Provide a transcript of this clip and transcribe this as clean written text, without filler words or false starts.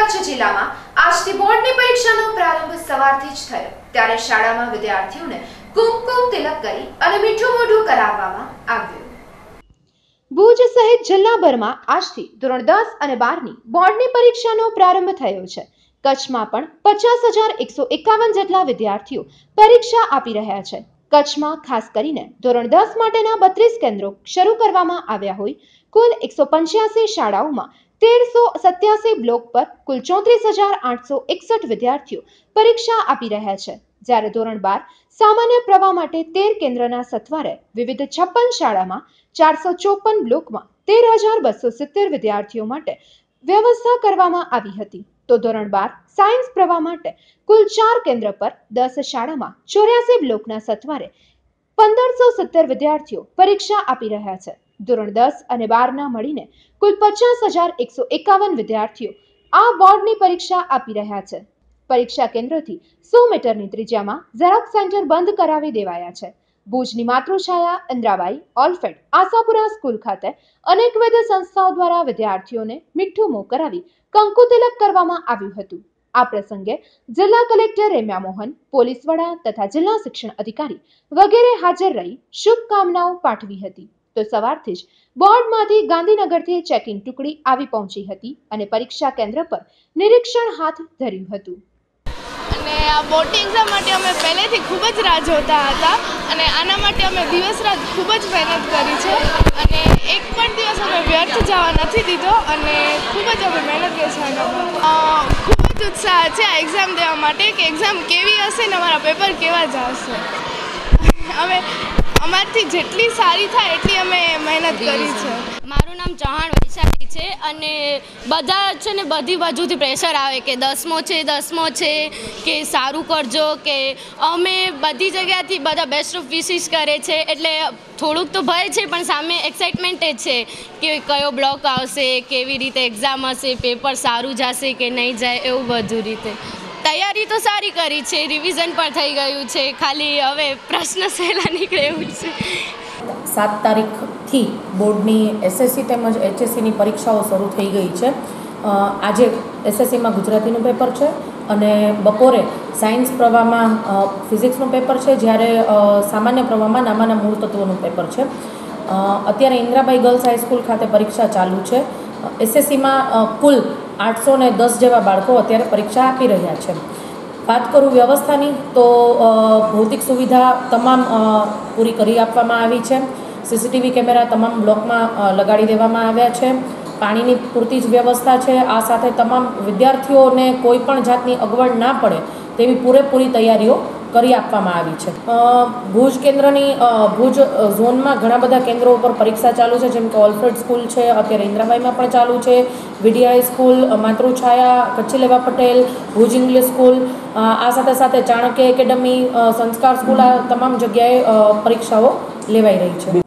કચ્છ જિલ્લામાં આજથી બોર્ડની પરીક્ષાનો પ્રારંભ સવારથી જ થયો ત્યારે શાળામાં વિદ્યાર્થીઓને કુમકુમ તિલક કરી અને મીઠું મોઢું કરાવવામાં આવ્યું। ભુજ સહિત જિલ્લાભરમાં આજથી ધોરણ 10 અને 12ની બોર્ડની પરીક્ષાનો પ્રારંભ થયો છે। કચ્છમાં પણ 50,151 જેટલા વિદ્યાર્થીઓ પરીક્ષા આપી રહ્યા છે। કચ્છમાં ખાસ કરીને ધોરણ 10 માટેના 32 કેન્દ્રો શરૂ કરવામાં આવ્યા હોય કુલ 185 શાળાઓમાં 1387 બ્લોક પર કુલ 34,861 વિદ્યાર્થીઓ પરીક્ષા આપી રહ્યા છે। જ્યારે ધોરણ 12 સામાન્ય પ્રવાહ માટે 13 કેન્દ્રના સથવારે વિવિધ 56 શાળામાં 454 બ્લોકમાં 13,270 વિદ્યાર્થીઓ માટે વ્યવસ્થા કરવામાં આવી હતી। તો ધોરણ 12 સાયન્સ પ્રવાહ માટે કુલ 4 કેન્દ્ર પર 10 શાળામાં 84 બ્લોકના સથવારે 1517 વિદ્યાર્થીઓ પરીક્ષા આપી રહ્યા છે। ધોરણ 10 અને 12ના મળીને કુલ 50,151 વિદ્યાર્થીઓ આ બોર્ડની પરીક્ષા આપી રહ્યા છે। પરીક્ષા કેન્દ્રથી 100 મીટરની ત્રિજ્યામાં ઝેરોક્સ સેન્ટર બંધ કરાવી દેવાયા છે। ભુજની માતૃછાયા ઇન્દ્રાબાઈ ઓલફેડ આશાપુરા સ્કૂલ ખાતે અનેકવિધ સંસ્થાઓ દ્વારા વિદ્યાર્થીઓને મીઠું મોં કરાવી કંકુ તિલક કરવામાં આવ્યું હતું। આ પ્રસંગે જિલ્લા કલેક્ટર રેમ્યા મોહન, પોલીસ વડા તથા જિલ્લા શિક્ષણ અધિકારી વગેરે હાજર રહી શુભકામનાઓ પાઠવી હતી। તો સવારથી જ બોર્ડમાંથી ગાંધીનગરથી ચેકિંગ ટુકડી આવી પહોંચી હતી અને પરીક્ષા કેન્દ્ર પર નિરીક્ષણ હાથ ધર્યું હતું। અને આ બોર્ડની એક્ઝામ માટે અમે પહેલેથી ખૂબ જ રાહ જોતા હતા અને આના માટે અમે દિવસ રાત ખૂબ જ મહેનત કરી છે અને એક પણ દિવસ અમે વ્યર્થ જવા નથી દીધો અને ખૂબ જ અમે મહેનત કરી છે આના પર। ખૂબ જ ઉત્સાહ છે આ એક્ઝામ દેવા માટે કે એક્ઝામ કેવી હશે ને અમારા પેપર કેવા જશે। અમે અમારથી જેટલી સારી થાય એટલી અમે મહેનત કરી છે। મારું નામ ચૌહાણ વૈશાલી છે અને બધા છે ને બધી બાજુથી પ્રેશર આવે કે 10મો છે કે સારું કરજો કે અમે બધી જગ્યાથી બધા બેસ્ટ ઓફ વિશિસ કરે છે એટલે થોડુંક તો ભય છે પણ સામે એક્સાઇટમેન્ટ છે કે કયો બ્લોક આવશે, કેવી રીતે એક્ઝામ હશે, પેપર સારું જશે કે નહીં જાય એવું બધું રીતે। તૈયારી તો સારી કરી છે, રિવિઝન પણ થઈ ગયું છે, ખાલી હવે પ્રશ્ન સહેલા નીકળે એવું છે। 7 તારીખથી બોર્ડની એસએસસી તેમજ એચએસસીની પરીક્ષાઓ શરૂ થઈ ગઈ છે। આજે એસએસસીમાં ગુજરાતીનું પેપર છે અને બપોરે સાયન્સ પ્રવાહમાં ફિઝિક્સનું પેપર છે, જ્યારે સામાન્ય પ્રવાહમાં નામાના મૂળ તત્વોનું પેપર છે। અત્યારે ઇન્દ્રાબાઈ ગર્લ્સ હાઈસ્કૂલ ખાતે પરીક્ષા ચાલુ છે। એસએસસીમાં કુલ 810 જેવા બાળકો અત્યારે પરીક્ષા આપી રહ્યા છે। વાત કરું વ્યવસ્થાની તો ભૌતિક સુવિધા તમામ પૂરી કરી આપવામાં આવી છે। સીસીટીવી કેમેરા તમામ બ્લોકમાં લગાડી દેવામાં આવ્યા છે। પાણીની પૂરતી જ વ્યવસ્થા છે। આ સાથે તમામ વિદ્યાર્થીઓને કોઈ પણ જાતની અગવડ ના પડે તેવી પૂરેપૂરી તૈયારીઓ કરી આપવામાં આવી છે। ભુજ કેન્દ્રની ભુજ ઝોનમાં ઘણા બધા કેન્દ્રો ઉપર પરીક્ષા ચાલુ છે, જેમ કે ઓલફ્રેડ સ્કૂલ છે, અત્યારે ઇન્દ્રાબાઈમાં પણ ચાલુ છે, વીડીઆઈ સ્કૂલ, માતૃછાયા, કચ્છી લેવા પટેલ, ભુજ ઇંગ્લિશ સ્કૂલ, આ સાથે સાથે ચાણક્ય એકેડમી, સંસ્કાર સ્કૂલ, આ તમામ જગ્યાએ પરીક્ષાઓ લેવાઈ રહી છે।